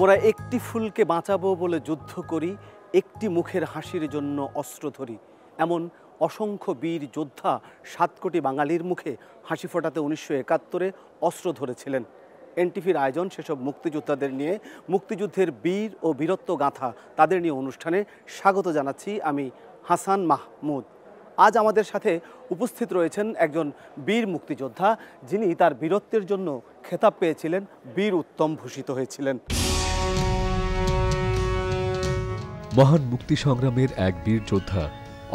মোরা একটি ফুলকে বাঁচাবো বলে যুদ্ধ করি, একটি মুখের হাসির জন্য অস্ত্র ধরি। এমন অসংখ্য বীর যোদ্ধা ৭ কোটি বাঙালির মুখে হাসি ফোটাতে ১৯৭১-এ অস্ত্র ধরেছিলেন। এনটিভির আয়োজন সেসব মুক্তিযোদ্ধাদের নিয়ে, মুক্তিযুদ্ধের বীর ও বীরত্ব গাথা তাদের নিয়ে অনুষ্ঠানে স্বাগত জানাচ্ছি আমি হাসান মাহমুদ। আজ আমাদের সাথে উপস্থিত রয়েছেন একজন বীর মুক্তিযোদ্ধা, যিনি তার বীরত্বের জন্য খেতাব পেয়েছিলেন, বীর উত্তম ভূষিত হয়েছিলেন। মহান মুক্তি সংগ্রামের এক বীর যোদ্ধা,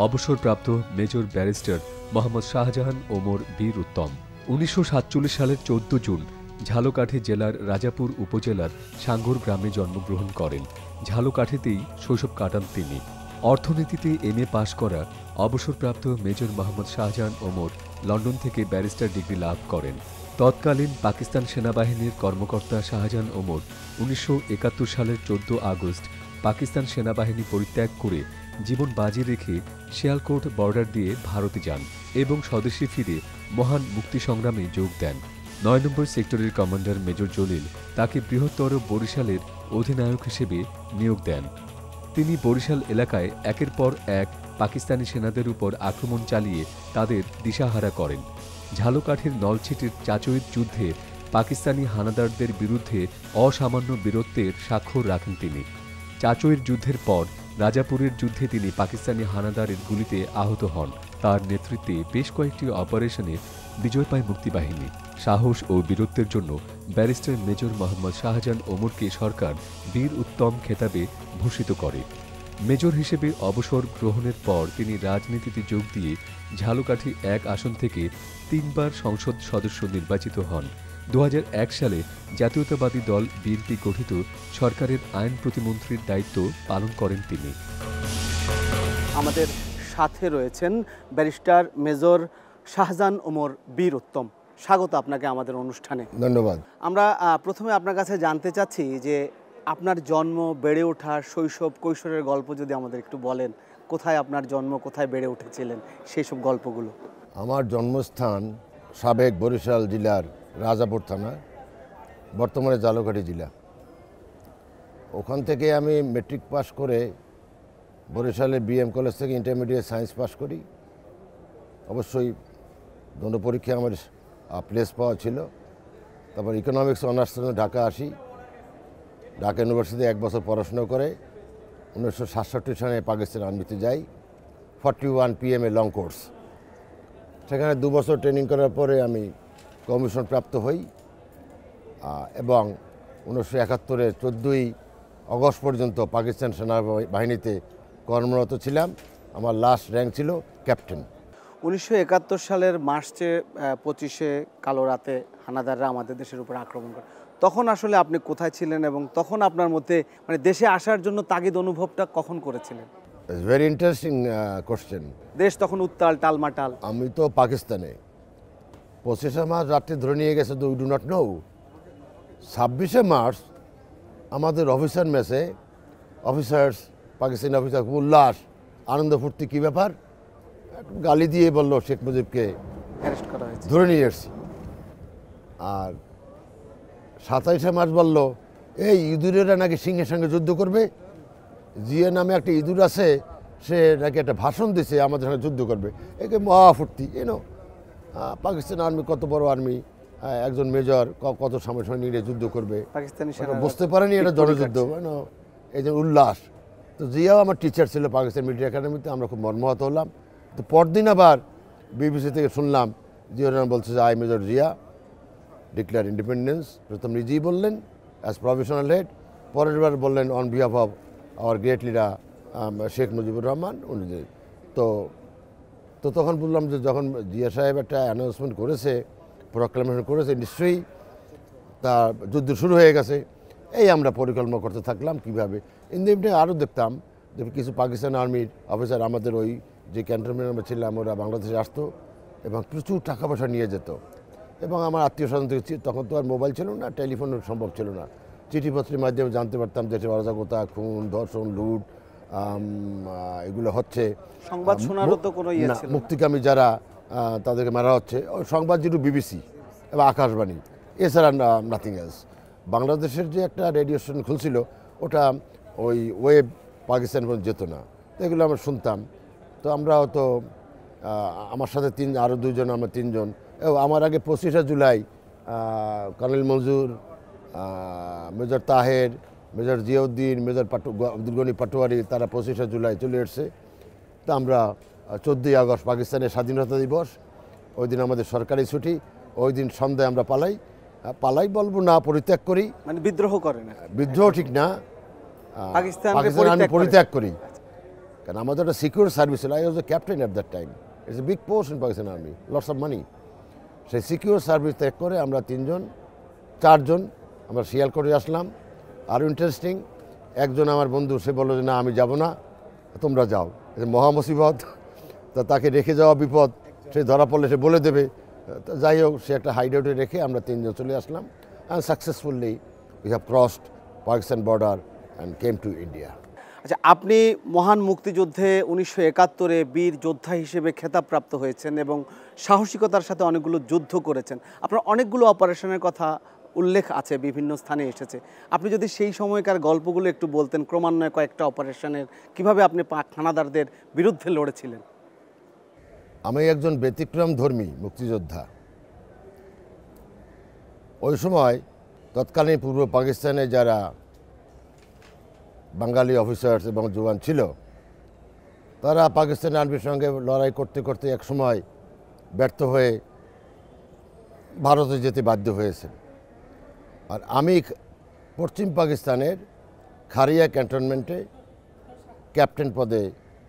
অবসরপ্রাপ্ত মেজর ব্যারিস্টার মোহাম্মদ শাহজাহান ওমর বীর উত্তম ১৯৪৭ সালের ১৪ জুন ঝালকাঠি জেলার রাজাপুর উপজেলার সাঙ্গুর গ্রামে জন্মগ্রহণ করেন। ঝালকাঠিতেই শৈশব কাটান তিনি। অর্থনীতিতে এমএ পাশ করা অবসরপ্রাপ্ত মেজর মোহাম্মদ শাহজাহান ওমর লন্ডন থেকে ব্যারিস্টার ডিগ্রি লাভ করেন। তৎকালীন পাকিস্তান সেনাবাহিনীর কর্মকর্তা শাহজাহান ওমর ১৯৭১ সালের ১৪ আগস্ট পাকিস্তান সেনাবাহিনী পরিত্যাগ করে জীবন বাজি রেখে শিয়ালকোট বর্ডার দিয়ে ভারতে যান এবং স্বদেশে ফিরে মহান মুক্তি সংগ্রামে যোগ দেন। ৯ নম্বর সেক্টরের কমান্ডার মেজর জলিল তাকে বৃহত্তর বরিশালের অধিনায়ক হিসেবে নিয়োগ দেন। তিনি বরিশাল এলাকায় একের পর এক পাকিস্তানি সেনাদের উপর আক্রমণ চালিয়ে তাদের দিশাহারা করেন। ঝালকাঠির নলছিটির চাচৈর যুদ্ধে পাকিস্তানি হানাদারদের বিরুদ্ধে অসামান্য বীরত্বের স্বাক্ষর রাখেন তিনি। চাচৈর যুদ্ধের পর রাজাপুরের যুদ্ধে তিনি পাকিস্তানি হানাদারের গুলিতে আহত হন। তার নেতৃত্বে বেশ কয়েকটি অপারেশনে বিজয় পায় মুক্তিবাহিনী। সাহস ও বীরত্বের জন্য ব্যারিস্টার মেজর মোহাম্মদ শাহজাহান ওমরকে সরকার বীর উত্তম খেতাবে ভূষিত করে। মেজর হিসেবে অবসর গ্রহণের পর তিনি রাজনীতিতে যোগ দিয়ে ঝালকাঠি ১ আসন থেকে ৩ বার সংসদ সদস্য নির্বাচিত হন। ২০০১ সালে জাতীয়তাবাদী দল বিএনপি গঠিত সরকারের আইন প্রতিমন্ত্রীর দায়িত্ব পালন করেন তিনি। আমাদের সাথে রয়েছেন ব্যারিস্টার মেজর শাহজাহান ওমর বীর উত্তম। স্বাগত আপনাকে আমাদের অনুষ্ঠানে। ধন্যবাদ। আমরা প্রথমে আপনার কাছে জানতে চাচ্ছি যে আপনার জন্ম, বেড়ে ওঠা, শৈশব কৈশোরের গল্প যদি আমাদের একটু বলেন। কোথায় আপনার জন্ম, কোথায় বেড়ে উঠেছিলেন, সেই সব গল্পগুলো। আমার জন্মস্থান সাবেক বরিশাল জেলার রাজাপুর থানা, বর্তমানে ঝালকাঠি জেলা। ওখান থেকে আমি মেট্রিক পাস করে বরিশালের বিএম কলেজ থেকে ইন্টারমিডিয়েট সায়েন্স পাস করি। অবশ্যই দোনো পরীক্ষায় আমার প্লেস পাওয়া ছিল। তারপর ইকোনমিক্স অনার্স ঢাকা আসি। ঢাকা ইউনিভার্সিটিতে 1 বছর পড়াশোনা করে 1967 সালে পাকিস্তান আর্মিতে যাই। 41 PM লং কোর্স। সেখানে 2 বছর ট্রেনিং করার পরে আমি কমিশন প্রাপ্ত হই এবং 1971-এর 14ই আগস্ট পর্যন্ত পাকিস্তান সেনাবাহিনীতে কর্মরত ছিলাম। আমার লাস্ট র্যাঙ্ক ছিল ক্যাপ্টেন। 1971 সালের মার্চে 25-এ কালো রাতে হানাদাররা আমাদের দেশের উপর আক্রমণ করে। তখন আসলে আপনি কোথায় ছিলেন এবং তখন আপনার মধ্যে মানে দেশে আসার জন্য তাগিদ অনুভবটা কখন করেছিলেন? Very interesting question. দেশ তখন উত্তাল টালমাটাল। আমি তো পাকিস্তানে 25শে মার্চ রাত্রে ধরে নিয়ে গেছে, তো উই ডু নট নো। 26শে মার্চ আমাদের অফিসার মেসে অফিসার্স, পাকিস্তানি অফিসার উল্লাস, আনন্দ ফুর্তি। কী ব্যাপার? গালি দিয়ে বললো শেখ মুজিবকে অ্যারেস্ট করা হয়েছে, ধরে নিয়ে এসছি। আর 27শে মার্চ বলল এই ইঁদুরেরা নাকি সিংহের সঙ্গে যুদ্ধ করবে। জিয়া নামে একটা ইঁদুর আছে, সে নাকি একটা ভাষণ দিছে আমাদের সঙ্গে যুদ্ধ করবে। একে মহাফুর্তি। পাকিস্তান আর্মি কত বড় আর্মি, একজন মেজর কত সময় নিয়ে যুদ্ধ করবে, পাকিস্তানি বুঝতে পারেনি এটা জনযুদ্ধ। এই যে উল্লাস। তো জিয়াও আমার টিচার ছিল পাকিস্তান মিলিটারি একাডেমিতে। আমরা খুব মর্মাহত হলাম। তো পরদিন আবার বিবিসি থেকে শুনলাম জিয়া বলছে যে I major Zia declare independence. প্রথম নিজেই বললেন অ্যাজ প্রফেশনাল হেড, পরের বার বললেন on behalf of our great leader Sheikh Mujibur Rahman. তো তখন বললাম যে যখন জিয়া সাহেব একটা অ্যানাউন্সমেন্ট করেছে, প্রক্লামেশন করেছে, নিশ্চয়ই তার যুদ্ধ শুরু হয়ে গেছে। এই আমরা পরিকল্পনা করতে থাকলাম কীভাবে। ইন্ডিয়াতে আরও দেখতাম যে কিছু পাকিস্তান আর্মির অফিসার আমাদের ওই যে ক্যান্টনমেন্টে আমরা ছিলাম, ওরা বাংলাদেশে আসতো এবং প্রচুর টাকা পয়সা নিয়ে যেত। এবং আমার আত্মীয় স্বজন থেকে, তখন তো আর মোবাইল ছিল না, টেলিফোন সম্ভব ছিল না, চিঠিপত্রের মাধ্যমে জানতে পারতাম দেশে অরাজকতা, খুন, ধর্ষণ, লুট এগুলো হচ্ছে। সংবাদ শোনারও তো কোনো ইয়ে ছিল না। মুক্তিকামী যারা তাদেরকে মারা হচ্ছে, ওই সংবাদ যেটু বিবিসি এবং আকাশবাণী, এছাড়া নাথিং এলস। বাংলাদেশের যে একটা রেডিও স্টেশন খুলছিল ওটা ওই ওয়েব পাকিস্তান পর্যন্ত যেত না, তো এগুলো আমরা শুনতাম। তো আমরা হয়তো আমার সাথে আরও দুজন, আমরা তিনজন। আমার আগে 25শে July colonel Manzur, major Taher, major Ziauddin, major Abdul Gani Patwari, তারা 25শে জুলাই চলে এসছে। তো আমরা 14ই আগস্ট পাকিস্তানের স্বাধীনতা দিবস, ওই দিন আমাদের সরকারি ছুটি, ওই দিন সন্ধ্যায় আমরা পালাই বলবো না, পরিত্যাগ করি। মানে বিদ্রোহ করে না, বিদ্রোহ ঠিক না, পাকিস্তান আমি পরিত্যাগ করি। কারণ আমাদের একটা সিকিউর সার্ভিস ছিল। I was a captain at that time. It's a big post in Pakistan army, lots of money. সেই সিকিউর সার্ভিস ত্যাগ করে আমরা 4জন আমরা শিয়ালকোটে আসলাম। আরও ইন্টারেস্টিং, একজন আমার বন্ধু, সে বললো যে না আমি যাব না, তোমরা যাও, মহা মুসিবত, তা তাকে রেখে যাওয়া বিপদ, সে ধরা পড়লে সে বলে দেবে। যাই হোক, সে একটা হাইডআউটে রেখে আমরা 3জন চলে আসলাম, and successfully we have crossed Pakistan border and came to India. আচ্ছা, আপনি মহান মুক্তিযুদ্ধে 1971-এ বীর যোদ্ধা হিসেবে খেতাবপ্রাপ্ত হয়েছেন এবং সাহসিকতার সাথে অনেকগুলো যুদ্ধ করেছেন। আপনার অনেকগুলো অপারেশনের কথা উল্লেখ আছে, বিভিন্ন স্থানে এসেছে। আপনি যদি সেই সময়কার গল্পগুলো একটু বলতেন, ক্রমান্বয়ে কয়েকটা অপারেশনের কিভাবে আপনি পাক হানাদারদের বিরুদ্ধে লড়েছিলেন। আমি একজন ব্যতিক্রম ধর্মী মুক্তিযোদ্ধা। ওই সময় তৎকালীন পূর্ব পাকিস্তানে যারা বাঙালি অফিসার্স এবং জওয়ান ছিল, তারা পাকিস্তান আর্মির সঙ্গে লড়াই করতে করতে এক সময় ব্যর্থ হয়ে ভারতে যেতে বাধ্য হয়েছে। আর আমি পশ্চিম পাকিস্তানের খারিয়া ক্যান্টনমেন্টে ক্যাপ্টেন পদে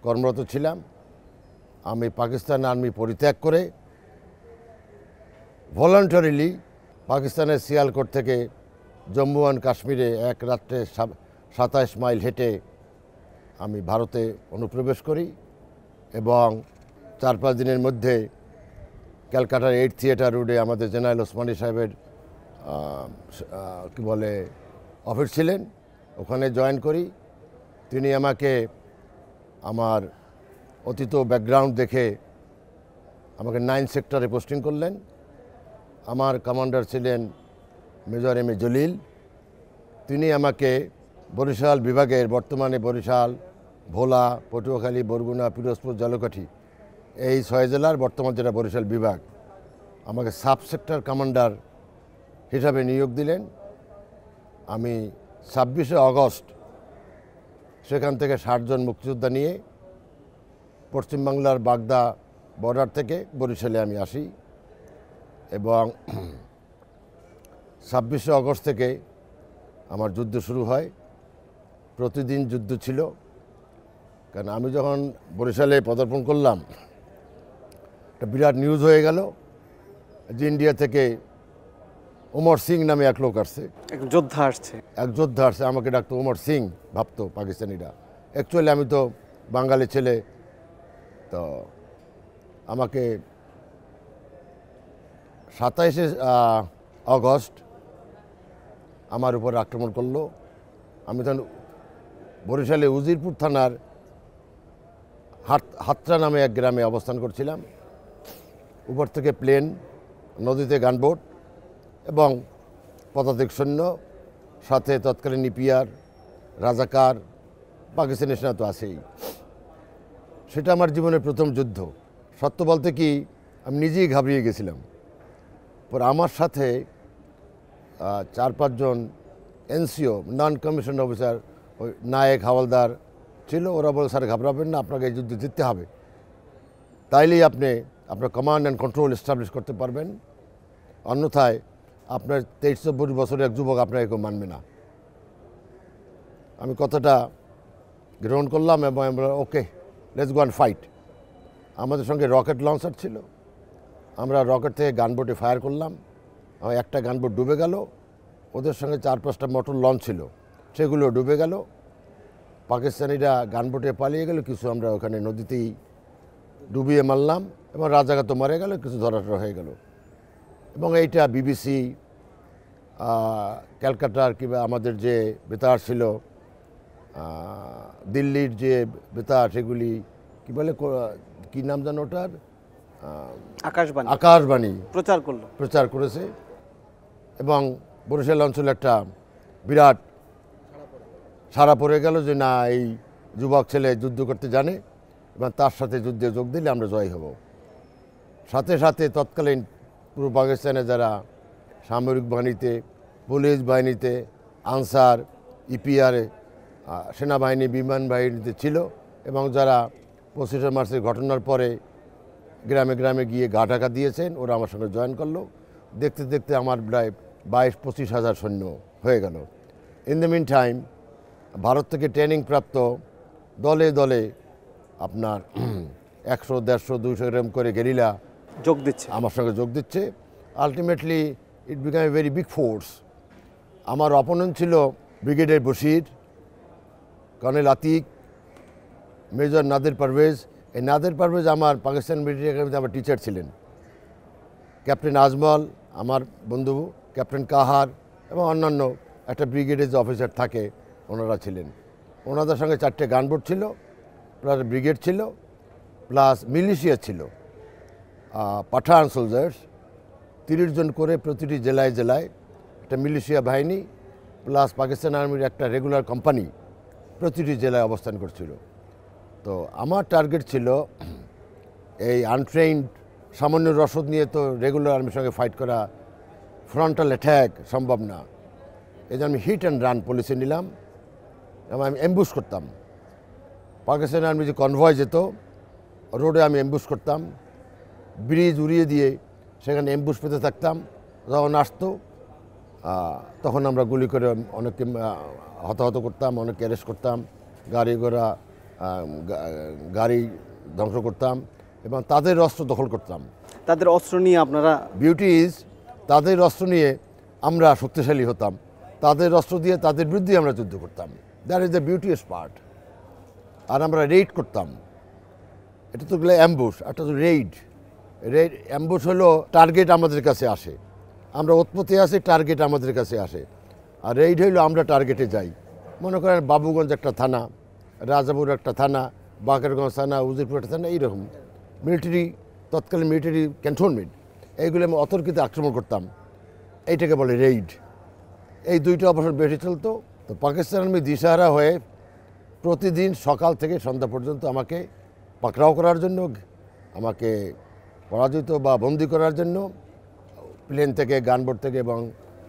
কর্মরত ছিলাম। আমি পাকিস্তান আর্মি পরিত্যাগ করে ভলান্টারিলি পাকিস্তানের সিয়ালকোট থেকে জম্মু অ্যান্ড কাশ্মীরে এক রাত্রে 27 মাইল হেঁটে আমি ভারতে অনুপ্রবেশ করি এবং 4-5 দিনের মধ্যে ক্যালকাটার 8 থিয়েটার রোডে আমাদের জেনারেল ওসমানী সাহেবের কি বলে অফিস ছিলেন, ওখানে জয়েন করি। তিনি আমাকে আমার অতীত ব্যাকগ্রাউন্ড দেখে আমাকে 9 সেক্টরে পোস্টিং করলেন। আমার কমান্ডার ছিলেন মেজর এম এ জলিল। তিনি আমাকে বরিশাল বিভাগের, বর্তমানে বরিশাল, ভোলা, পটুয়াখালী, বরগুনা, পিরোজপুর, ঝালকাঠি, এই 6 জেলার বর্তমান যেটা বরিশাল বিভাগ, আমাকে সাব সেক্টর কমান্ডার হিসাবে নিয়োগ দিলেন। আমি 26শে আগস্ট সেখান থেকে 60 জন মুক্তিযোদ্ধা নিয়ে পশ্চিমবাংলার বাগদা বর্ডার থেকে বরিশালে আমি আসি এবং 26শে আগস্ট থেকে আমার যুদ্ধ শুরু হয়। প্রতিদিন যুদ্ধ ছিল, কারণ আমি যখন বরিশালে পদার্পণ করলাম, একটা বিরাট নিউজ হয়ে গেল যে ইন্ডিয়া থেকে ওমর সিং নামে এক লোক আসছে, এক যোদ্ধা আসছে। আমাকে ডাকতো ওমর সিং, ভাবতো পাকিস্তানিরা। অ্যাকচুয়ালি আমি তো বাঙালি ছেলে। তো আমাকে 27শে আগস্ট আমার উপর আক্রমণ করলো। আমি তখন বরিশালে উজিরপুর থানার হাতরা নামে এক গ্রামে অবস্থান করছিলাম। উপর থেকে প্লেন, নদীতে গানবোট এবং পদাতিক সৈন্য, সাথে তৎকালীন ইপিআর, রাজাকার, পাকিস্তানি সেনা তো আছেই। সেটা আমার জীবনের প্রথম যুদ্ধ। সত্য বলতে কি, আমি নিজেই ঘাবড়িয়ে গেছিলাম। পর আমার সাথে 4-5 জন এনসিও, নন কমিশন অফিসার, ওই নায়েক, হাওলদার ছিল। ওরা বলে, স্যার ঘাবড়াবেন না, আপনাকে এই যুদ্ধ জিততে হবে, তাইলেই আপনি আপনার কমান্ড অ্যান্ড কন্ট্রোল এস্টাবলিশ করতে পারবেন, অন্যথায় আপনার 23-24 বছরের এক যুবক আপনাকে কেউ মানবে না। আমি কথাটা গ্রহণ করলাম এবং আমরা ওকে, লেটস গো অ্যান্ড ফাইট। আমাদের সঙ্গে রকেট লঞ্চার ছিল। আমরা রকেট থেকে গানবোটে ফায়ার করলাম। একটা গানবোট ডুবে গেল। ওদের সঙ্গে 4-5টা মোটর লঞ্চ ছিল, সেগুলো ডুবে গেল। পাকিস্তানিরা গানবোটে পালিয়ে গেল, কিছু আমরা ওখানে নদীতেই ডুবিয়ে মারলাম এবং রাজাঘাত মারা গেল, কিছু ধরাটরা হয়ে গেল। এবং এইটা বিবিসি, ক্যালকাটার কিংবা আমাদের যে বেতার ছিল, দিল্লির যে বেতার, সেগুলি কি বলে, কি নাম জানো ওটার, আকাশবাণী প্রচার করেছে এবং বরিশাল অঞ্চলে একটা বিরাট সারা পড়ে গেল যে না, এই যুবক ছেলে যুদ্ধ করতে জানে এবং তার সাথে যুদ্ধে যোগ দিলে আমরা জয় হব। সাথে সাথে তৎকালীন পূর্ব পাকিস্তানে যারা সামরিক বাহিনীতে, পুলিশ বাহিনীতে, আনসার, ইপিআর, সেনাবাহিনী, বিমান বাহিনীতে ছিল এবং যারা 25শে মার্চের ঘটনার পরে গ্রামে গ্রামে গিয়ে গা ঢাকা দিয়েছেন, ওরা আমার সঙ্গে জয়েন করলো। দেখতে দেখতে আমার প্রায় 22-25 হাজার সৈন্য হয়ে গেল। In the meantime Bharat থেকে ট্রেনিং প্রাপ্ত দলে দলে আপনার 100, 150, 200 গ্রাম করে গেরিলা যোগ দিচ্ছে, আমার সঙ্গে যোগ দিচ্ছে। Ultimately it become a very big force. আমার অপোনেন্ট ছিল brigadier Bashir, colonel Atiq, major Nader Parvez. এই নাদের পারভেজ আমার পাকিস্তান মিলিটারি একাডেমিতে আমার টিচার ছিলেন। ক্যাপ্টেন আজমল আমার বন্ধু, ক্যাপ্টেন কাহার এবং অন্যান্য একটা ব্রিগেডের যে অফিসার থাকে ওনারা ছিলেন। ওনাদের সঙ্গে 4টে গানবোট ছিল, প্লাস ব্রিগেড ছিল, প্লাস মিলিশিয়া ছিল, পাঠান সোলজার্স 30 জন করে প্রতিটি জেলায় জেলায় একটা মিলিশিয়া বাহিনী, প্লাস পাকিস্তান আর্মির একটা রেগুলার কোম্পানি প্রতিটি জেলায় অবস্থান করছিল। তো আমার টার্গেট ছিল এই আনট্রেইনড সামান্য রসদ নিয়ে তো রেগুলার আর্মির সঙ্গে ফাইট করা, ফ্রন্টাল অ্যাট্যাক সম্ভব না। এই জন্য আমি হিট অ্যান্ড রান পলিসি নিলাম এবং আমি অ্যাম্বুশ করতাম। পাকিস্তান আর্মি যে কনভয় যেত রোডে আমি অ্যাম্বুশ করতাম, ব্রিজ উড়িয়ে দিয়ে সেখানে অ্যাম্বুশ পেতে থাকতাম। যখন আসতো তখন আমরা গুলি করে অনেককে হতাহত করতাম, অনেককে অ্যারেস্ট করতাম, গাড়ি ঘোড়া গাড়ি ধ্বংস করতাম এবং তাদের অস্ত্র দখল করতাম। তাদের অস্ত্র নিয়ে আপনারা বিউটি ইজ তাদের অস্ত্র নিয়ে আমরা শক্তিশালী হতাম, তাদের অস্ত্র দিয়ে তাদের বিরুদ্ধে আমরা যুদ্ধ করতাম। That is the beauteous part. আর আমরা রেইড করতাম। এটা তো গেলে অ্যাম্বুশ, একটা তো রেইড। অ্যাম্বুশ হলো টার্গেট আমাদের কাছে আসে, আমরা উৎপত্তি আসি, টার্গেট আমাদের কাছে আসে। আর রেইড হইলো আমরা টার্গেটে যাই। মনে করেন বাবুগঞ্জ একটা থানা, রাজাপুর একটা থানা, বাকেরগঞ্জ থানা, উজিরপুর একটা থানা, এইরকম মিলিটারি, তৎকালীন মিলিটারি ক্যান্টনমেন্ট, এইগুলো আমি অতর্কিতে আক্রমণ করতাম। এইটাকে বলে রেইড। এই দুইটা অবসর বেশি চলতো। তো পাকিস্তান আর্মি দিশাহারা হয়ে প্রতিদিন সকাল থেকে সন্ধ্যা পর্যন্ত আমাকে পাকড়াও করার জন্য, আমাকে পরাজিত বা বন্দি করার জন্য প্লেন থেকে, গানবোট থেকে এবং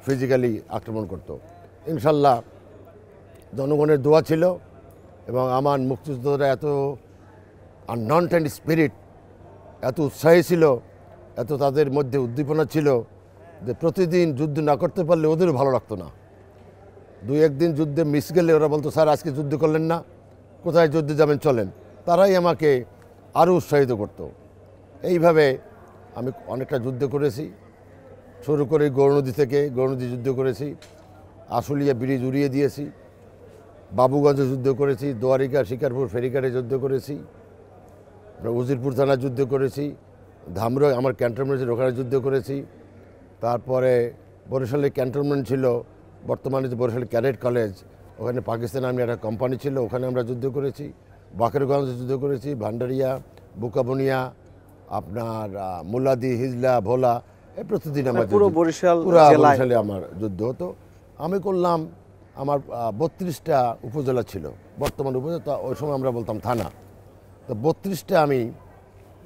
ফিজিক্যালি আক্রমণ করত। ইনশাল্লাহ জনগণের দোয়া ছিল এবং আমার মুক্তিযোদ্ধারা এত আনডাউন্টেড স্পিরিট, এত উৎসাহী ছিল, এত তাদের মধ্যে উদ্দীপনা ছিল যে প্রতিদিন যুদ্ধ না করতে পারলে ওদেরও ভালো লাগতো না। 2-1 দিন যুদ্ধে মিস গেলে ওরা বলতো, স্যার আজকে যুদ্ধ করলেন না, কোথায় যুদ্ধে যাবেন চলেন। তারাই আমাকে আরও উৎসাহিত করত। এইভাবে আমি অনেকটা যুদ্ধ করেছি। শুরু করে গৌরনদী থেকে, গৌরনদী যুদ্ধ করেছি, আশুলিয়া ব্রিজ উড়িয়ে দিয়েছি, বাবুগঞ্জে যুদ্ধ করেছি, দোয়ারিকা, শিকারপুর ফেরিঘাটে যুদ্ধ করেছি, উজিরপুর থানায় যুদ্ধ করেছি, ধামরা আমার ক্যান্টনমেন্টের ওখানে যুদ্ধ করেছি। তারপরে বরিশালের ক্যান্টনমেন্ট ছিল, বর্তমানে যে বরিশাল ক্যাডেট কলেজ, ওখানে পাকিস্তান আর্মি একটা কোম্পানি ছিল, ওখানে আমরা যুদ্ধ করেছি। বাকেরগঞ্জে যুদ্ধ করেছি, ভান্ডারিয়া, বুকাবনিয়া, আপনার মুলাদি, হিজলা, ভোলা, প্রতিদিন আমার পুরো বরিশাল বরিশালে আমার যুদ্ধ হতো। আমি করলাম, আমার 32টা উপজেলা ছিল, বর্তমান উপজেলা, ওই সময় আমরা বলতাম থানা। তো 32টা আমি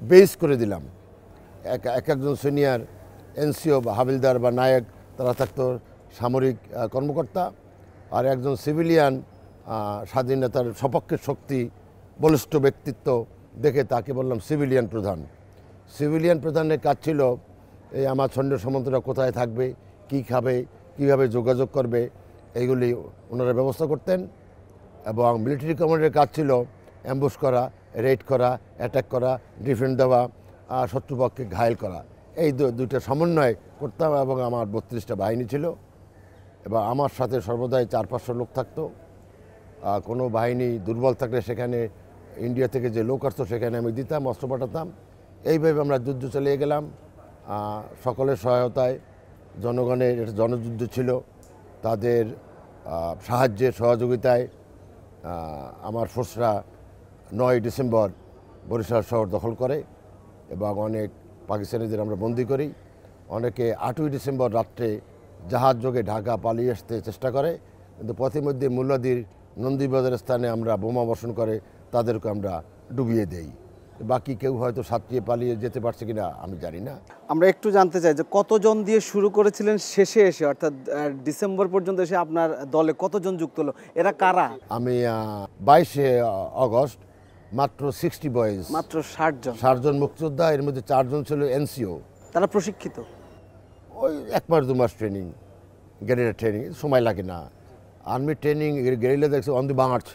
বেস করে দিলাম। একজন সিনিয়র এনসিও বা হাবিলদার বা নায়ক তারা থাকতো সামরিক কর্মকর্তা, আর একজন সিভিলিয়ান স্বাধীনতার সপক্ষের শক্তি, বলিষ্ঠ ব্যক্তিত্ব দেখে তাকে বললাম সিভিলিয়ান প্রধান। সিভিলিয়ান প্রধানের কাজ ছিল এই আমার সৈন্য সামন্তরা কোথায় থাকবে, কি খাবে, কিভাবে যোগাযোগ করবে, এইগুলি ওনারা ব্যবস্থা করতেন। এবং মিলিটারি কমান্ডের কাজ ছিল অ্যাম্বুশ করা, রেড করা, অ্যাটাক করা, ডিফেন্স দেওয়া, শত্রুপক্ষকে ঘায়েল করা। এই দুইটা সমন্বয় করতাম এবং আমার 32টা বাহিনী ছিল এবং আমার সাথে সর্বদাই 400-500 লোক থাকতো। কোনো বাহিনী দুর্বল থাকলে সেখানে ইন্ডিয়া থেকে যে লোক আসতো সেখানে আমি দিতাম, অস্ত্র পাঠাতাম। এইভাবে আমরা যুদ্ধ চালিয়ে গেলাম সকলের সহায়তায়। জনগণের এটা জনযুদ্ধ ছিল, তাদের সাহায্যে সহযোগিতায় আমার ফোর্সরা 9 ডিসেম্বর বরিশাল শহর দখল করে এবং অনেক পাকিস্তানিদের আমরা বন্দি করি। অনেকে 8ই ডিসেম্বর রাত্রে জাহাজ যোগে ঢাকা পালিয়ে আসতে চেষ্টা করে, কিন্তু পথের মধ্যে মূল্যাদির নন্দীবাজার স্থানে আমরা বোমা বর্ষণ করে তাদেরকে আমরা ডুবিয়ে দেই। বাকি কেউ হয়তো সাঁতরিয়ে পালিয়ে যেতে পারছে কিনা আমি জানি না। আমরা একটু জানতে চাই যে কতজন দিয়ে শুরু করেছিলেন, শেষে এসে অর্থাৎ ডিসেম্বর পর্যন্ত এসে আপনার দলে কতজন যুক্ত হলো, এরা কারা? আমি 22শে আগস্ট মাত্র 60 বয়েজ, মাত্র 60 জন। 60 জন মুক্তিযোদ্ধা, এর মধ্যে 4 জন ছিল এনসিও। তারা প্রশিক্ষিত? ওই 1 মাস 2 মাস ট্রেনিং, গেরিলা ট্রেনিং, সময় লাগে না। আর্মি ট্রেনিং গেরিলা দেখছে অন দি মার্চ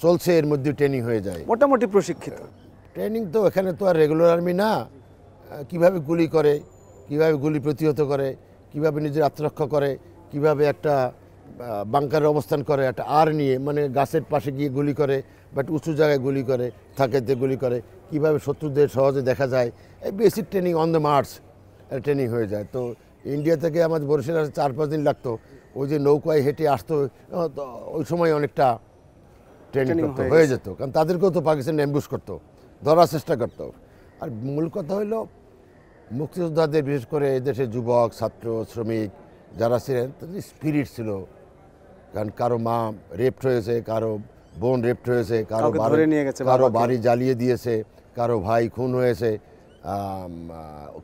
চলছে, এর মধ্যে ট্রেনিং হয়ে যায়। মোটামুটি প্রশিক্ষিত ট্রেনিং তো এখানে তো আর রেগুলার আর্মি না। কিভাবে গুলি করে, কিভাবে গুলি প্রতিহত করে, কিভাবে নিজের আত্মরক্ষা করে, কিভাবে একটা বাংকারে অবস্থান করে, একটা আর নিয়ে মানে গাছের পাশে গিয়ে গুলি করে, বাট উঁচু জায়গায় গুলি করে, থাকেতে গুলি করে, কিভাবে শত্রুদের সহজে দেখা যায়, এই basic training on the March training হয়ে যায়। তো ইন্ডিয়া থেকে আমাদের বরিশাল আসতে 4-5 দিন লাগতো। ওই যে নৌকায় হেঁটে আসতো, ওই সময় অনেকটা ট্রেনিং করতে হয়ে যেত, কারণ তাদেরকেও তো পাকিস্তান অ্যাম্বুশ করতো, ধরার চেষ্টা করতো। আর মূল কথা হলো মুক্তিযোদ্ধাদের, বিশেষ করে এদেশের যুবক, ছাত্র, শ্রমিক যারা ছিলেন, তাদের স্পিরিট ছিল। কারণ কারো মা রেপ্ট হয়েছে, কারো বোন রেপ্ট হয়েছে, কারো বাড়ি জ্বালিয়ে দিয়েছে, কারো ভাই খুন হয়েছে,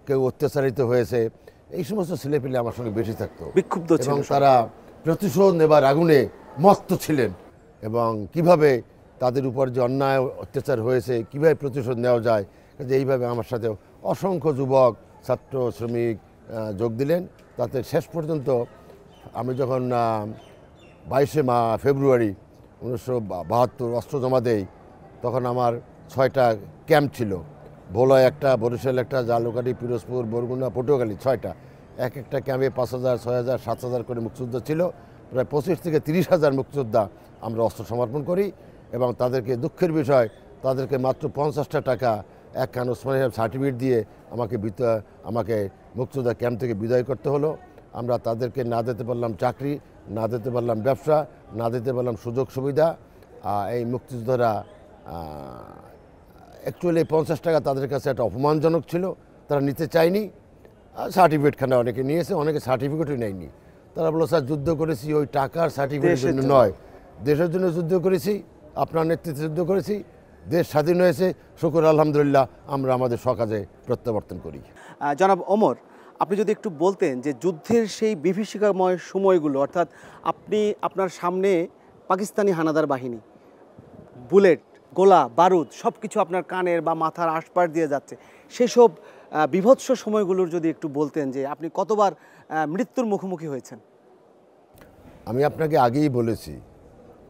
কেউ অত্যাচারিত হয়েছে। এই সমস্ত ছেলেপেলে আমার সঙ্গে বেশি থাকতো, বিক্ষুব্ধ ছিল, এবং তারা প্রতিশোধ নেবার আগুনে মত্ত ছিলেন। এবং কিভাবে তাদের উপর যে অন্যায় অত্যাচার হয়েছে, কিভাবে প্রতিশোধ নেওয়া যায়, এইভাবে আমার সাথে অসংখ্য যুবক, ছাত্র, শ্রমিক যোগ দিলেন। তাতে শেষ পর্যন্ত আমি যখন 22শে ফেব্রুয়ারি 1972 অস্ত্র জমা দেই, তখন আমার 6টা ক্যাম্প ছিল। ভোলায় একটা, বরিশাল একটা, জালুকাঠি, পিরোজপুর, বরগুনা, পটুয়াখালী, 6টা। এক একটা ক্যাম্পে 5,000, 6,000, 7,000 করে মুক্তিযোদ্ধা ছিল। প্রায় 25 থেকে 30,000 মুক্তিযোদ্ধা আমরা অস্ত্র সমর্পণ করি, এবং তাদেরকে দুঃখের বিষয়, তাদেরকে মাত্র 50টা টাকা একখান ওসমানী সাহেব সার্টিফিকেট দিয়ে আমাকে মুক্তিযোদ্ধা ক্যাম্প থেকে বিদায় করতে হলো। আমরা তাদেরকে না দিতে পারলাম চাকরি, না দিতে পারলাম ব্যবসা, না দিতে পারলাম সুযোগ সুবিধা। এই মুক্তিযোদ্ধারা অ্যাকচুয়ালি 50 টাকা তাদের কাছে একটা অপমানজনক ছিল, তারা নিতে চায়নি। সার্টিফিকেটখানা অনেকে নিয়েছে, অনেকে সার্টিফিকেটই নেয়নি। তারা বললো, স্যার যুদ্ধ করেছি ওই টাকার সার্টিফিকেটের জন্য নয়, দেশের জন্য যুদ্ধ করেছি, আপনার নেতৃত্বে যুদ্ধ করেছি, দেশ স্বাধীন হয়েছে, শুকর আলহামদুলিল্লাহ, আমরা আমাদের সকাজে প্রত্যাবর্তন করি। জনাব ওমর, আপনি যদি একটু বলতেন যে যুদ্ধের সেই বিভীষিকাময় সময়গুলো, অর্থাৎ আপনার সামনে পাকিস্তানি হানাদার বাহিনী, বুলেট, গোলা, বারুদ সব কিছু আপনার কানের বা মাথার আশপাশ দিয়ে যাচ্ছে, সেসব বিভৎস সময়গুলোর যদি একটু বলতেন যে আপনি কতবার মৃত্যুর মুখোমুখি হয়েছেন। আমি আপনাকে আগেই বলেছি,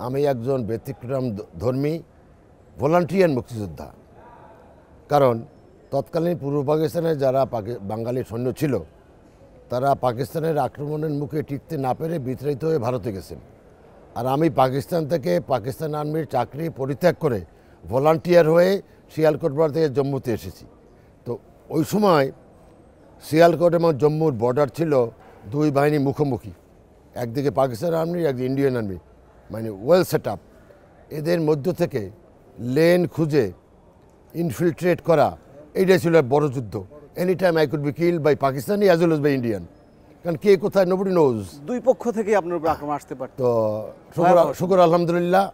আমি একজন ব্যতিক্রম ধর্মী ভলান্টিয়ার মুক্তিযোদ্ধা। কারণ তৎকালীন পূর্ব পাকিস্তানের যারা বাঙালি সৈন্য ছিল, তারা পাকিস্তানের আক্রমণের মুখে টিকতে না পেরে বিতাড়িত হয়ে ভারতে গেছেন। আর আমি পাকিস্তান থেকে, পাকিস্তান আর্মির চাকরি পরিত্যাগ করে ভলান্টিয়ার হয়ে শিয়ালকোট থেকে জম্মুতে এসেছি। তো ওই সময় শিয়ালকোট এবং জম্মুর বর্ডার ছিল 2 বাহিনী মুখোমুখি, একদিকে পাকিস্তান আর্মি, একদিকে ইন্ডিয়ান আর্মি, মানে ওয়েল সেট আপ। এদের মধ্য থেকে লেন খুঁজে ইনফিলট্রেট করা, এইটাই ছিল বড় যুদ্ধ। Any time I could be killed by Pakistani as well as by Indian, কারণ কে কোথায় নোবডি নোজ। দুই পক্ষ থেকে আপনার উপর আক্রমণ আসতে পারত। তো শুকর আলহামদুলিল্লাহ,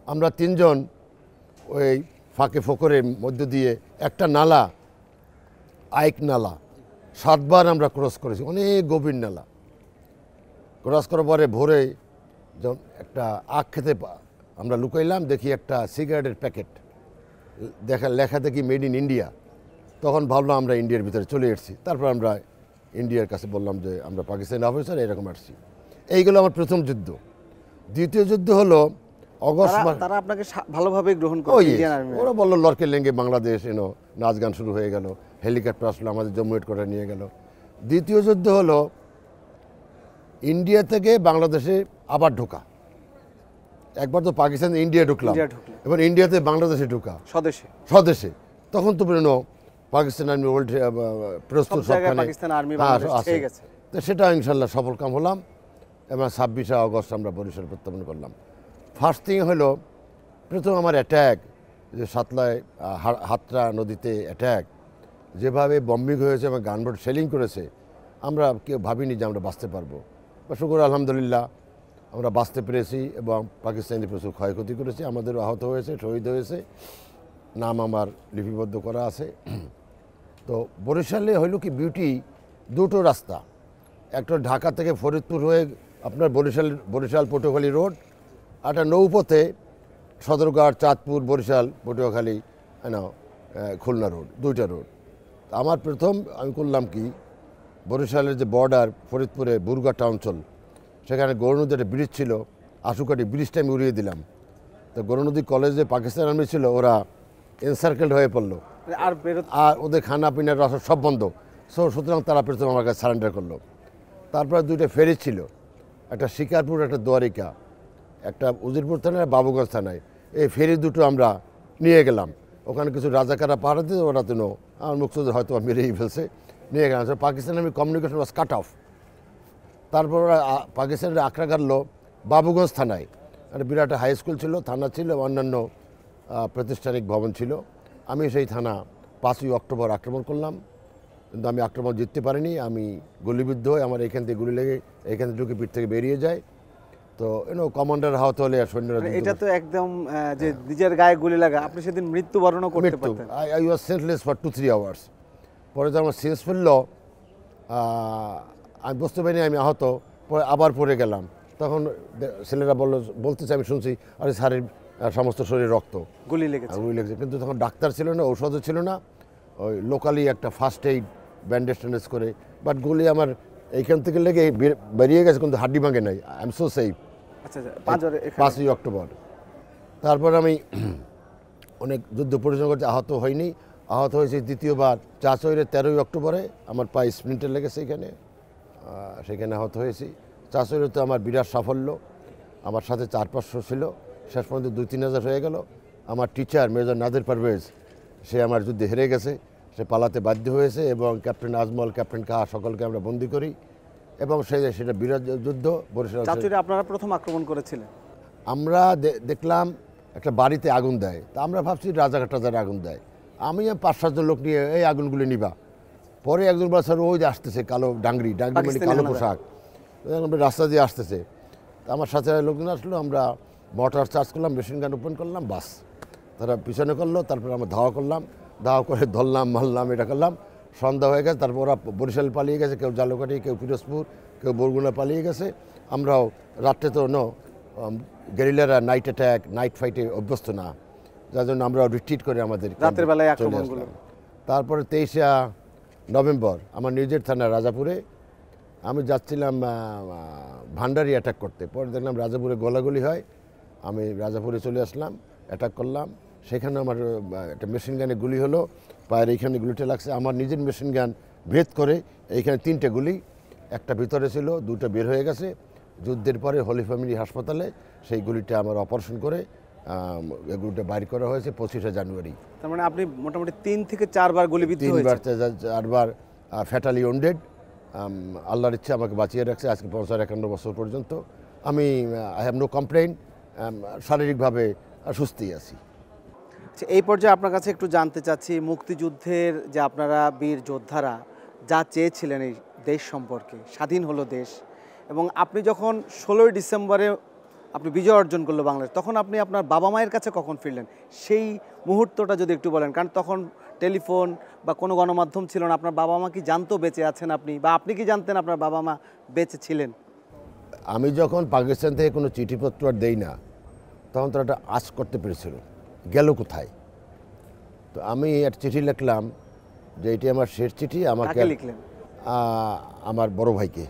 আমরা 3 জন ওই ফাঁকে ফোকরের মধ্য দিয়ে একটা নালা, আইক নালা, 7 বার আমরা ক্রস করেছি, অনেক গভীর নালা। ক্রস করার পরে ভোরে যখন একটা আখ খেতে আমরা লুকাইলাম, দেখি একটা সিগারেটের প্যাকেট, লেখা দেখি মেড ইন ইন্ডিয়া। তখন ভাবলাম আমরা ইন্ডিয়ার ভিতরে চলে এসেছি। তারপর আমরা ইন্ডিয়ার কাছে বললাম যে আমরা পাকিস্তানি অফিসার, এরকম আসছি। এইগুলো আমার প্রথম যুদ্ধ। দ্বিতীয় যুদ্ধ হলো অগস্ট মাস। তারা আপনাকে ভালোভাবে গ্রহণ করে, ইন্ডিয়ান আর্মি। ওরা বললো লড়কে লেঙ্গে বাংলাদেশ, নাচ গান শুরু হয়ে গেল, হেলিকপ্টার আসলো, আমাদের জম্মু হেডকোয়ার্টার নিয়ে গেল। দ্বিতীয় যুদ্ধ হলো ইন্ডিয়া থেকে বাংলাদেশে আবার ঢোকা। একবার তো পাকিস্তান ইন্ডিয়া ঢুকলাম, এবার ইন্ডিয়াতে বাংলাদেশে ঢোকা স্বদেশে। তখন তো পাকিস্তান আর্মি ওল্ড প্রস্তুত, সবখানে আছে। তো সেটা ইনশাল্লাহ সফল কাম হলাম, এবং 26শে আগস্ট আমরা বরিশাল প্রত্যাবর্তন করলাম। ফার্স্ট থিং হলো, প্রথম আমার অ্যাট্যাক, যে সাতলায় হাতরা নদীতে অ্যাট্যাক, যেভাবে বম্বিং হয়েছে এবং গানবোট সেলিং করেছে, আমরা কেউ ভাবিনি যে আমরা বাঁচতে পারবো। বা শুকর আলহামদুলিল্লাহ আমরা বাঁচতে পেরেছি এবং পাকিস্তানিদের প্রচুর ক্ষয়ক্ষতি করেছি, আমাদেরও আহত হয়েছে, শহীদ হয়েছে, নাম আমার লিপিবদ্ধ করা আছে। তো বরিশালে হইল কি বিউটি, দুটো রাস্তা, একটা ঢাকা থেকে ফরিদপুর হয়ে আপনার বরিশাল পটুয়াখালী রোড, আর একটা নৌপথে সদরঘাট, চাঁদপুর, বরিশাল, পটুয়াখালী, খুলনা রোড, দুইটা রোড। আমার প্রথম আমি করলাম কি, বরিশালের যে বর্ডার ফরিদপুরে বুরগাটা অঞ্চল, সেখানে গৌরনদী একটা ব্রিজ ছিল, আশুকাটি ব্রিজটা আমি উড়িয়ে দিলাম। তো গৌরনদী কলেজে পাকিস্তান আর্মি ছিল, ওরা এনসার্কেলড হয়ে পড়লো, আর ওদের খানা পিনার রাস্তা সব বন্ধ। সুতরাং তারা প্রথম আমার কাছে সারেন্ডার করলো। তারপরে দুইটা ফেরি ছিল, একটা শিকারপুর, একটা দোয়ারিকা, একটা উজিরপুর থানায়, বাবুগঞ্জ থানায়। এই ফেরি দুটো আমরা নিয়ে গেলাম, ওখানে কিছু রাজাকাররা পাহাড় দিতে, ওরা তো আমার মুক্তিযোদ্ধা হয়তো মেরেই ফেলছে, নিয়ে গেলাম। পাকিস্তানের আমি কমিউনিকেশন ওয়াজ কাট অফ। তারপর ওরা পাকিস্তানের আঁকড়া কাটলো বাবুগঞ্জ থানায়, একটা বিরাট হাই স্কুল ছিল, থানা ছিল, অন্যান্য প্রাতিষ্ঠানিক ভবন ছিল। আমি সেই থানা 5ই অক্টোবর আক্রমণ করলাম, কিন্তু আমি আক্রমণ জিততে পারিনি। আমি গুলিবিদ্ধ হয়ে আমার এখান থেকে গুলি লেগে এখান থেকে ঢুকে পিঠ থেকে বেরিয়ে যায়। তো কমান্ডার আহত হলে আর সৈন্যরা, এটা তো একদম যে নিজের গায়ে গুলি লাগা, আপনি সেদিন মৃত্যুবরণও করতে পারতেন। I was senseless for 2-3 hours. পরে যখন আমার সেন্স ফেললো, আমি বুঝতে পারিনি আমি আহত, পরে আবার পড়ে গেলাম। তখন ছেলেরা বলতেছে, আমি শুনছি, আরে স্যারের সমস্ত শরীর রক্ত, গুলি লেগেছে। কিন্তু তখন ডাক্তার ছিল না, ঔষধও ছিল না, ওই লোকালি একটা ফার্স্ট এইড ব্যান্ডেজ ট্যান্ডেজ করে। বাট গুলি আমার এইখান থেকে লেগে বেরিয়ে গেছে, কিন্তু হাড্ডি ভাঙে নাই। I am so safe. আচ্ছা, 5ই অক্টোবর। তারপর আমি অনেক যুদ্ধ পরিচালনা করছি, আহত হয়নি। আহত হয়েছে দ্বিতীয়বার চাঁচইরে 13ই অক্টোবরে, আমার পায়ে স্প্লিন্টার লেগেছে, সেখানে আহত হয়েছি। চাঁচইরে তো আমার বিরাট সাফল্য, আমার সাথে 400-500 ছিল, শেষ পর্যন্ত 2-3 হাজার হয়ে গেল। আমার টিচার মেজর নাদির পারভেজ, সে আমার যুদ্ধে হেরে গেছে, সে পালাতে বাধ্য হয়েছে, এবং ক্যাপ্টেন আজমল, ক্যাপ্টেন কাহা, সকলকে আমরা বন্দি করি, এবং সেটা বিরাট যুদ্ধ। বরিশাল আপনারা প্রথম আক্রমণ করেছিলেন। আমরা দেখলাম একটা বাড়িতে আগুন দেয়, তা আমরা ভাবছি রাজাঘাট আগুন দেয়। আমি 5-7 জন লোক নিয়ে এই আগুনগুলি নিবা। পরে একজন বলে, স্যার ওই যে আসতেছে কালো ডাংরি মানে কালো পোশাক, রাস্তা দিয়ে আসতেছে। আমার সাথে লোকজন আসলো, আমরা মোটর চার্জ করলাম, মেশিন গান ওপেন করলাম, বাস তারা পিছনে করলো। তারপর আমরা ধাওয়া করলাম, ধাওয়া করে ধরলাম, মারলাম, এটা করলাম। সন্ধ্যা হয়ে গেছে, তারপর ওরা বরিশাল পালিয়ে গেছে, কেউ জালুকাঠি, কেউ পিরোজপুর, কেউ বরগুনা পালিয়ে গেছে। আমরাও রাত্রে তো গেরিলারা নাইট অ্যাটাক, নাইট ফাইটে অভ্যস্ত না, যার জন্য আমরা রিট্রিট করে আমাদের রাতের বেলায় আক্রমণগুলো। তারপরে 23শে নভেম্বর আমার নিজের থানা রাজাপুরে আমি যাচ্ছিলাম ভান্ডারি অ্যাটাক করতে। পরে দেখলাম রাজাপুরে গোলাগুলি হয়, আমি রাজাপুরে চলে আসলাম, অ্যাটাক করলাম। সেখানে আমার একটা মেশিন গানে গুলি হলো, পায়ের এইখানে গুলিটা লাগছে। আমার নিজের মেশিন গান ভেদ করে এইখানে 3টে গুলি, একটা ভিতরে ছিল, 2টা বের হয়ে গেছে। যুদ্ধের পরে হোলি ফ্যামিলি হাসপাতালে সেই গুলিটা আমার অপারেশন করে এগুলিটা বাইর করা হয়েছে 25শে জানুয়ারি। তার মানে আপনি মোটামুটি 3 থেকে 4 বার গুলিবিদ্ধ হয়েছেন। 4বার ফ্যাটালি ওন্ডেড। আল্লাহর ইচ্ছা আমাকে বাঁচিয়ে রাখছে আজকে 55 বছর পর্যন্ত। আমি আই হ্যাভ নো কমপ্লেইন, শারীরিকভাবে সুস্থই আছি। এই পর্যায়ে আপনার কাছে একটু জানতে চাচ্ছি, মুক্তিযুদ্ধের যে আপনারা বীর যোদ্ধারা যা চেয়েছিলেন এই দেশ সম্পর্কে, স্বাধীন হলো দেশ, এবং আপনি যখন 16ই ডিসেম্বরে আপনি বিজয় অর্জন করলো বাংলাদেশ, তখন আপনি আপনার বাবা মায়ের কাছে কখন ফিরলেন, সেই মুহূর্তটা যদি একটু বলেন। কারণ তখন টেলিফোন বা কোনো গণমাধ্যম ছিল না। আপনার বাবা মা কি জানতো বেঁচে আছেন আপনি, বা আপনি কি জানতেন আপনার বাবা মা বেঁচে ছিলেন? আমি যখন পাকিস্তান থেকে কোনো চিঠিপত্র আর দেই না, তখন তারা একটা আঁচ করতে পেরেছিল গেল কোথায়। তো আমি একটা চিঠি লিখলাম যে এটি আমার শেষ চিঠি। আমাকে লিখলেন? আমার বড় ভাইকে।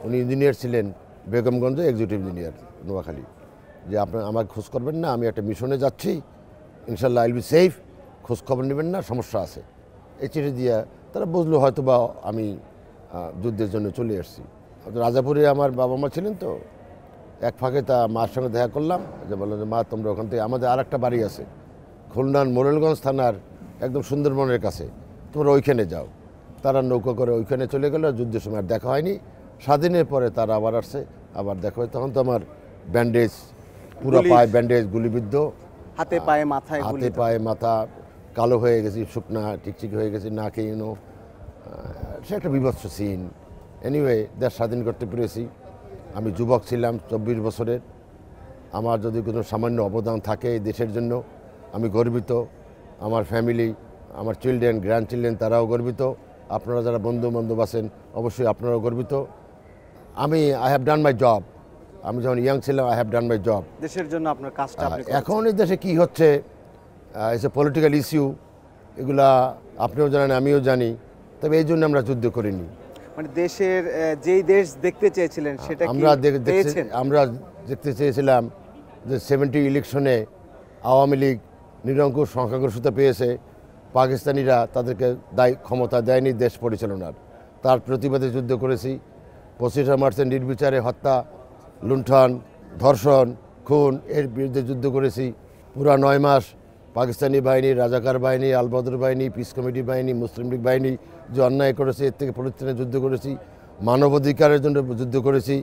উনি ইঞ্জিনিয়ার ছিলেন, বেগমগঞ্জ এক্সিকিউটিভ ইঞ্জিনিয়ার নোয়াখালী। যে আপনার আমাকে খোঁজ করবেন না, আমি একটা মিশনে যাচ্ছি, ইনশাল্লাহ আইল বি সেফ, খোঁজ খবর নেবেন না, সমস্যা আছে। এই চিঠি দিয়ে তারা বুঝলো হয়তো বা আমি যুদ্ধের জন্য চলে আসছি। রাজাপুরে আমার বাবা মা ছিলেন, তো এক ফাঁকে তা মার সঙ্গে দেখা করলাম, যে বললো যে মা তোমরা ওখান থেকে, আমাদের আর একটা বাড়ি আছে খুলনার মোরেলগঞ্জ থানার একদম সুন্দরবনের কাছে, তোমরা ওইখানে যাও। তারা নৌকা করে ওইখানে চলে গেল। যুদ্ধের সময় আর দেখা হয়নি। স্বাধীনের পরে তারা আবার আসছে, আবার দেখা হয়। তখন তো আমার ব্যান্ডেজ, পুরো পায়ে ব্যান্ডেজ, গুলিবিদ্ধ, হাতে পায়ে মাথায়, হাতে পায়ে মাথা কালো হয়ে গেছি, শুকনা টিকচিক হয়ে গেছি, না খেয়ে সে একটা বিভৎস সিন। এনিওয়ে দেশ স্বাধীন করতে পেরেছি। আমি যুবক ছিলাম, 24 বছরের। আমার যদি কোনো সামান্য অবদান থাকে এই দেশের জন্য, আমি গর্বিত। আমার ফ্যামিলি, আমার চিলড্রেন, গ্র্যান্ড চিলড্রেন, তারাও গর্বিত। আপনারা যারা বন্ধু বান্ধব আছেন অবশ্যই আপনারাও গর্বিত। I have done my job. আমি যখন ইয়াং ছিলাম, I have done my job. দেশের জন্য আপনার কাজটা আপনি করেছেন। এখন এই দেশে কী হচ্ছে, ইটস এ পলিটিক্যাল ইস্যু, এগুলা আপনিও জানেন, আমিও জানি। তবে এই জন্য আমরা যুদ্ধ করিনি। মানে দেশের যেই দেশ দেখতে চেয়েছিলেন সেটা কি পেয়েছেন? আমরা দেখতে চেয়েছিলাম যে 70 ইলেকশনে আওয়ামী লীগ নিরঙ্কুশ সংখ্যাগরিষ্ঠতা পেয়েছে, পাকিস্তানিরা তাদেরকে ক্ষমতা দেয়নি দেশ পরিচালনার। তার প্রতিবাদে যুদ্ধ করেছি। 25শে মার্চের নির্বিচারে হত্যা, লুণ্ঠন, ধর্ষণ, খুন এর বিরুদ্ধে যুদ্ধ করেছি। পুরা 9 মাস পাকিস্তানি বাহিনী, রাজাকার বাহিনী, আলবদর বাহিনী, পিস কমিটি বাহিনী, মুসলিম লীগ বাহিনী যে অন্যায় করেছে এর থেকে পরিত্রাণের যুদ্ধ করেছি। মানবাধিকারের জন্য যুদ্ধ করেছি,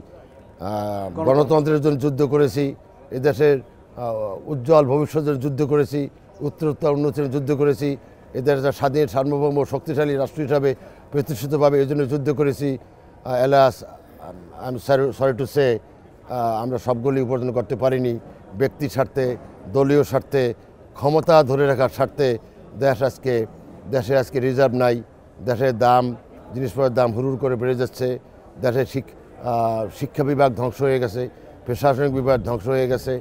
গণতন্ত্রের জন্য যুদ্ধ করেছি, এদেশের উজ্জ্বল ভবিষ্যতের যুদ্ধ করেছি, উত্তরোত্তর উন্নতির যুদ্ধ করেছি, এদের স্বাধীন সার্বভৌম শক্তিশালী রাষ্ট্র হিসাবে প্রতিষ্ঠিতভাবে এই জন্য যুদ্ধ করেছি। Alas I am sorry to say, আমরা সবগুলি উপার্জন করতে পারিনি। ব্যক্তি স্বার্থে, দলীয় স্বার্থে, ক্ষমতা ধরে রাখার স্বার্থে দেশে আজকে রিজার্ভ নাই। দেশের দাম, জিনিসপত্রের দাম হুড় করে বেড়ে যাচ্ছে। দেশের শিক্ষা বিভাগ ধ্বংস হয়ে গেছে, প্রশাসনিক বিভাগ ধ্বংস হয়ে গেছে।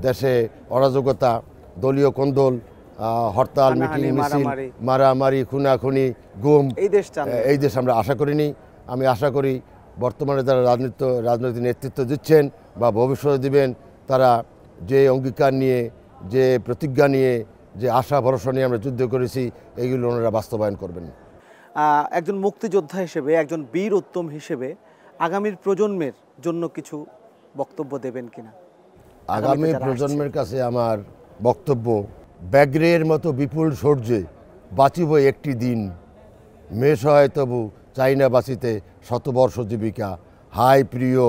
দেশে অরাজকতা, দলীয় কোন্দল, হরতাল, মিটিং মিছিল, মারামারি, খুনাখুনি, গুম, এই দেশ আমরা আশা করিনি। আমি আশা করি বর্তমানে যারা রাজনৈতিক নেতৃত্ব দিচ্ছেন বা ভবিষ্যতে দিবেন, তারা যে অঙ্গীকার নিয়ে, যে প্রতিজ্ঞা নিয়ে, যে আশা ভরসা নিয়ে আমরা যুদ্ধ করেছি, এইগুলো ওনারা বাস্তবায়ন করবেন। একজন মুক্তিযোদ্ধা হিসেবে, একজন বীর উত্তম হিসেবে আগামীর প্রজন্মের জন্য কিছু বক্তব্য দেবেন কিনা? আগামী প্রজন্মের কাছে আমার বক্তব্য, ব্যাঘ্রের মতো বিপুল সূর্যে বাঁচিব একটি দিন, মেষ হয় তবু চাই না বাঁচিতে শতবর্ষ জীবিকা, হাই প্রিয়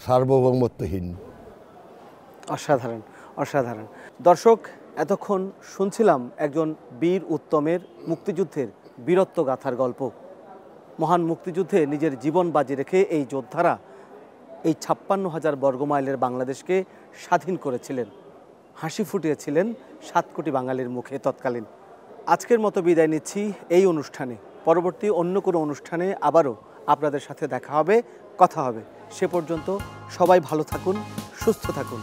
সার্বভৌমত্বহীন। অসাধারণ, অসাধারণ। দর্শক, এতক্ষণ শুনছিলাম একজন বীর উত্তমের মুক্তিযুদ্ধের বীরত্ব গাথার গল্প। মহান মুক্তিযুদ্ধে নিজের জীবন বাজি রেখে এই যোদ্ধারা এই 56,000 বর্গমাইলের বাংলাদেশকে স্বাধীন করেছিলেন, হাসি ফুটিয়েছিলেন 7 কোটি বাঙালির মুখে তৎকালীন। আজকের মতো বিদায় নিচ্ছি এই অনুষ্ঠানে। পরবর্তী অন্য কোনো অনুষ্ঠানে আবারও আপনাদের সাথে দেখা হবে, কথা হবে। সে পর্যন্ত সবাই ভালো থাকুন, সুস্থ থাকুন।